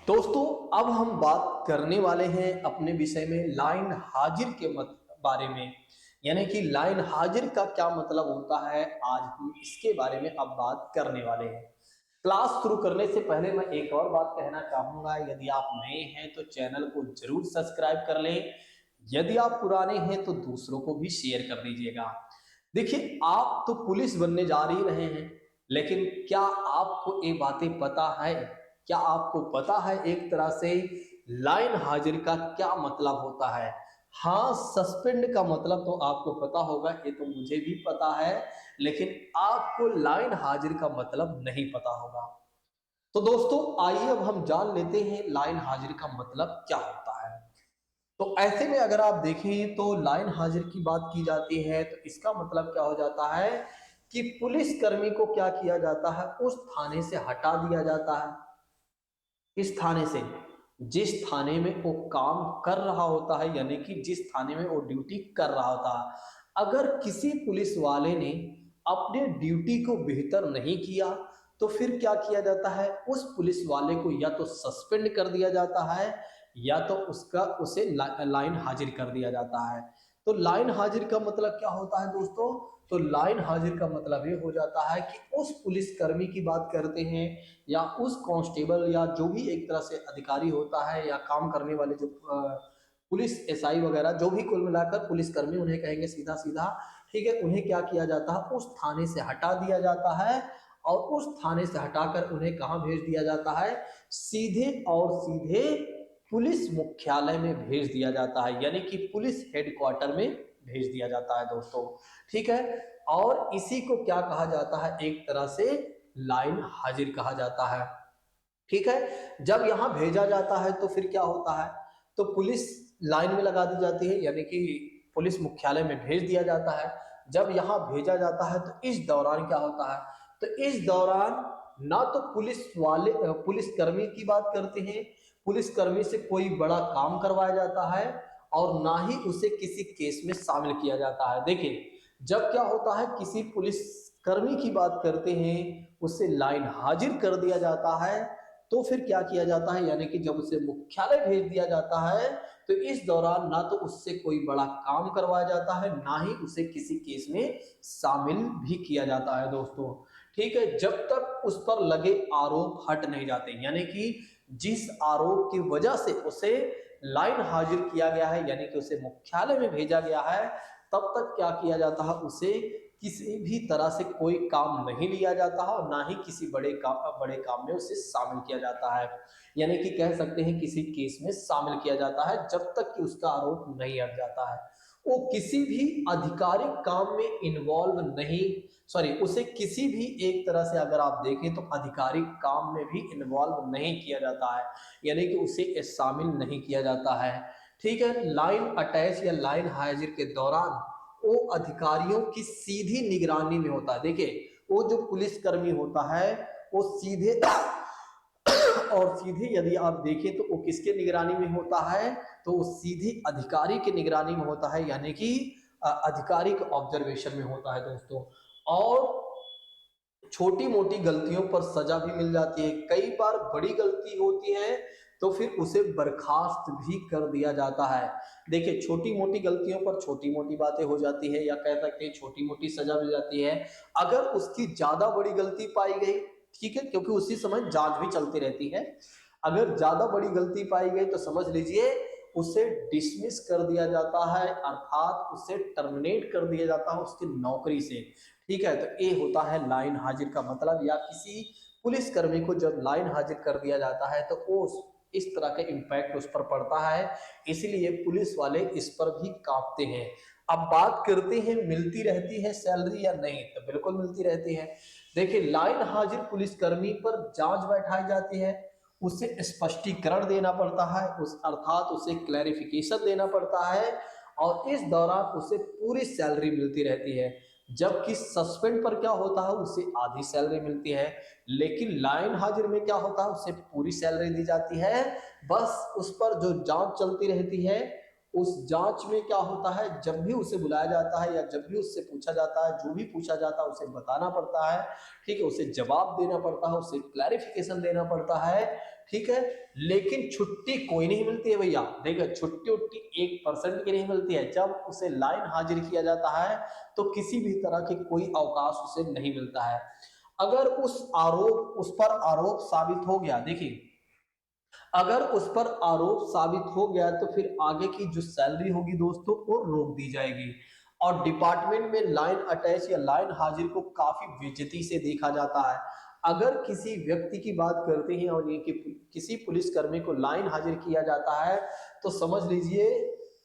दोस्तों, अब हम बात करने वाले हैं अपने विषय में लाइन हाजिर के बारे में। यानी कि लाइन हाजिर का क्या मतलब होता है, आज हम इसके बारे में अब बात करने वाले हैं। क्लास शुरू करने से पहले मैं एक और बात कहना चाहूंगा, यदि आप नए हैं तो चैनल को जरूर सब्सक्राइब कर लें। यदि आप पुराने हैं तो दूसरों को भी शेयर कर दीजिएगा। देखिए, आप तो पुलिस बनने जा ही रहे हैं, लेकिन क्या आपको ये बातें पता है? क्या आपको पता है एक तरह से लाइन हाजिर का क्या मतलब होता है? हाँ, सस्पेंड का मतलब तो आपको पता होगा, ये तो मुझे भी पता है, लेकिन आपको लाइन हाजिर का मतलब नहीं पता होगा। तो दोस्तों, आइए अब हम जान लेते हैं लाइन हाजिर का मतलब क्या होता है। तो ऐसे में अगर आप देखें तो लाइन हाजिर की बात की जाती है तो इसका मतलब क्या हो जाता है कि पुलिस कर्मी को क्या किया जाता है, उस थाने से हटा दिया जाता है। इस थाने से, जिस थाने में वो काम कर रहा होता है, यानी कि जिस थाने में वो ड्यूटी कर रहा होता है, अगर किसी पुलिस वाले ने अपने ड्यूटी को बेहतर नहीं किया तो फिर क्या किया जाता है, उस पुलिस वाले को या तो सस्पेंड कर दिया जाता है या तो उसे लाइन हाजिर कर दिया जाता है। तो लाइन हाजिर का मतलब क्या होता है दोस्तों? तो लाइन हाजिर का मतलब ये हो जाता है कि उस पुलिसकर्मी की बात करते हैं या उस कांस्टेबल या जो भी एक तरह से अधिकारी होता है या काम करने वाले जो पुलिस एसआई वगैरह, जो भी कुल मिलाकर पुलिसकर्मी उन्हें कहेंगे सीधा सीधा, ठीक है। उन्हें क्या किया जाता है, उस थाने से हटा दिया जाता है और उस थाने से हटाकर उन्हें कहाँ भेज दिया जाता है, सीधे और सीधे पुलिस मुख्यालय में भेज दिया जाता है, यानी कि पुलिस हेडक्वार्टर में भेज दिया जाता है दोस्तों, ठीक है। और इसी को क्या कहा जाता है, एक तरह से लाइन हाजिर कहा जाता है, ठीक है। जब यहां भेजा जाता है तो फिर क्या होता है, तो पुलिस लाइन में लगा दी जाती है, यानी कि पुलिस मुख्यालय में भेज दिया जाता है। जब यहां भेजा जाता है तो इस दौरान क्या होता है, तो इस दौरान ना तो पुलिस कर्मी की बात करते हैं, पुलिस कर्मी से कोई बड़ा काम करवाया जाता है और ना ही उसे किसी केस में शामिल किया जाता है। देखिए, जब क्या होता है, किसी पुलिस कर्मी की बात करते हैं, उसे लाइन हाजिर कर दिया जाता है, तो फिर क्या किया जाता है, यानी कि जब उसे मुख्यालय भेज दिया जाता है तो इस दौरान ना तो उससे कोई बड़ा काम करवाया जाता है, ना ही उसे किसी केस में शामिल भी किया जाता है दोस्तों, ठीक है। जब तक उस पर लगे आरोप हट नहीं जाते, यानी कि जिस आरोप की वजह से उसे लाइन हाजिर किया गया है, यानी कि उसे मुख्यालय में भेजा गया है, तब तक क्या किया जाता है, उसे किसी भी तरह से कोई काम नहीं लिया जाता है और ना ही किसी बड़े काम में उसे शामिल किया जाता है, यानी कि कह सकते हैं किसी केस में शामिल किया जाता है जब तक कि उसका आरोप नहीं हट जाता है। वो किसी भी आधिकारिक काम में इन्वॉल्व नहीं, सॉरी, उसे किसी भी एक तरह से अगर आप देखें तो आधिकारिक काम में भी इन्वॉल्व नहीं किया जाता है, यानी कि उसे शामिल नहीं किया जाता है, ठीक है। लाइन अटैच या लाइन हाजिर के दौरान वो अधिकारियों की सीधी निगरानी में होता है। देखिए, वो जो पुलिसकर्मी होता है वो सीधे और सीधे यदि आप देखें तो वो किसके निगरानी में होता है, तो वो सीधी अधिकारी के निगरानी में होता है, यानी कि अधिकारी के ऑब्जर्वेशन में होता है दोस्तों। और छोटी मोटी गलतियों पर सजा भी मिल जाती है, कई बार बड़ी गलती होती है तो फिर उसे बर्खास्त भी कर दिया जाता है। देखिए, छोटी मोटी गलतियों पर छोटी मोटी बातें हो जाती है या कह सकते हैं छोटी मोटी सजा मिल जाती है। अगर उसकी ज्यादा बड़ी गलती पाई गई, ठीक है, क्योंकि उसी समय जांच भी चलती रहती है, अगर ज्यादा बड़ी गलती पाई गई तो समझ लीजिए उसे डिसमिस कर दिया जाता है, अर्थात उसे टर्मिनेट कर दिया जाता है उसकी नौकरी से, ठीक है। तो ये होता है लाइन हाजिर का मतलब, या किसी पुलिसकर्मी को जब लाइन हाजिर कर दिया जाता है तो वो इस तरह का इम्पैक्ट उस पर पड़ता है, इसलिए पुलिस वाले इस पर भी कांपते हैं। अब बात करते हैं मिलती रहती है सैलरी या नहीं, तो बिल्कुल मिलती रहती है। देखिए, लाइन हाजिर पुलिसकर्मी पर जांच बैठाई जाती है, उसे स्पष्टीकरण देना पड़ता है, उस अर्थात उसे क्लैरिफिकेशन देना पड़ता है और इस दौरान उसे पूरी सैलरी मिलती रहती है। जबकि सस्पेंड पर क्या होता है, उसे आधी सैलरी मिलती है, लेकिन लाइन हाजिर में क्या होता है, उसे पूरी सैलरी दी जाती है। बस उस पर जो जांच चलती रहती है उस जांच में क्या होता है, जब भी उसे बुलाया जाता है या जब भी उससे पूछा जाता है, जो भी पूछा जाता है उसे बताना पड़ता है, ठीक है, उसे जवाब देना पड़ता है, उसे क्लैरिफिकेशन देना पड़ता है, ठीक है। लेकिन छुट्टी कोई नहीं मिलती है भैया, देखो छुट्टी उट्टी 1% की नहीं मिलती है। जब उसे लाइन हाजिर किया जाता है तो किसी भी तरह की कोई अवकाश उसे नहीं मिलता है। अगर उस पर आरोप साबित हो गया, देखिए अगर उस पर आरोप साबित हो गया तो फिर आगे की जो सैलरी होगी दोस्तों वो रोक दी जाएगी। और डिपार्टमेंट में लाइन अटैच या लाइन हाजिर को काफी बेइज्जती से देखा जाता है। अगर किसी व्यक्ति की बात करते हैं और ये कि किसी पुलिसकर्मी को लाइन हाजिर किया जाता है तो समझ लीजिए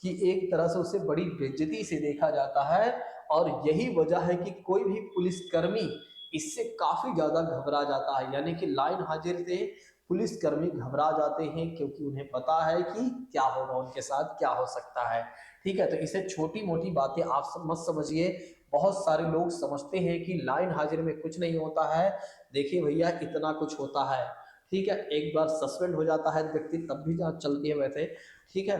कि एक तरह से उसे बड़ी बेइज्जती से देखा जाता है। और यही वजह है कि कोई भी पुलिसकर्मी इससे काफी ज्यादा घबरा जाता है, यानी कि लाइन हाजिर से पुलिसकर्मी घबरा जाते हैं क्योंकि उन्हें पता है कि क्या होगा, उनके साथ क्या हो सकता है, ठीक है। तो इसे छोटी मोटी बातें आप मत समझिए। बहुत सारे लोग समझते हैं कि लाइन हाजिर में कुछ नहीं होता है। देखिए भैया इतना कुछ होता है, ठीक है। एक बार सस्पेंड हो जाता है व्यक्ति तब भी जांच चलती है वैसे, ठीक है,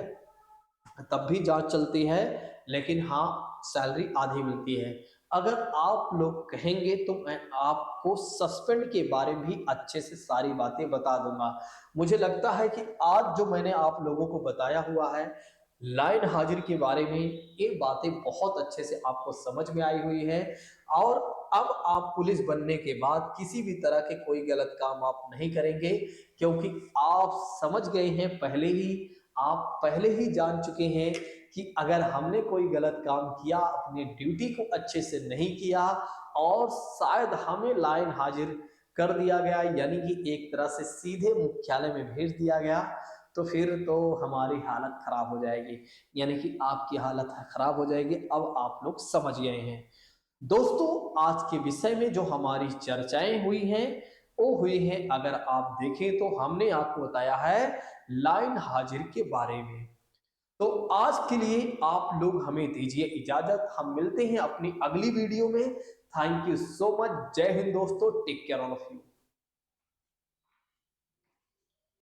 तब भी जांच चलती है, लेकिन हाँ सैलरी आधी मिलती है। अगर आप लोग कहेंगे तो मैं आपको सस्पेंड के बारे में भी अच्छे से सारी बातें बता दूंगा। मुझे लगता है कि आज जो मैंने आप लोगों को बताया हुआ है लाइन हाजिर के बारे में, ये बातें बहुत अच्छे से आपको समझ में आई हुई है। और अब आप पुलिस बनने के बाद किसी भी तरह के कोई गलत काम आप नहीं करेंगे, क्योंकि आप समझ गए हैं पहले ही, आप पहले ही जान चुके हैं कि अगर हमने कोई गलत काम किया, अपनी ड्यूटी को अच्छे से नहीं किया और शायद हमें लाइन हाजिर कर दिया गया, यानी कि एक तरह से सीधे मुख्यालय में भेज दिया गया, तो फिर तो हमारी हालत खराब हो जाएगी, यानी कि आपकी हालत खराब हो जाएगी। अब आप लोग समझ गए हैं दोस्तों। आज के विषय में जो हमारी चर्चाएं हुई हैं वो हुई हैं, अगर आप देखें तो हमने आपको बताया है लाइन हाजिर के बारे में। तो आज के लिए आप लोग हमें दीजिए इजाजत, हम मिलते हैं अपनी अगली वीडियो में। Thank you so much. जय हिंद दोस्तों, take care all of you.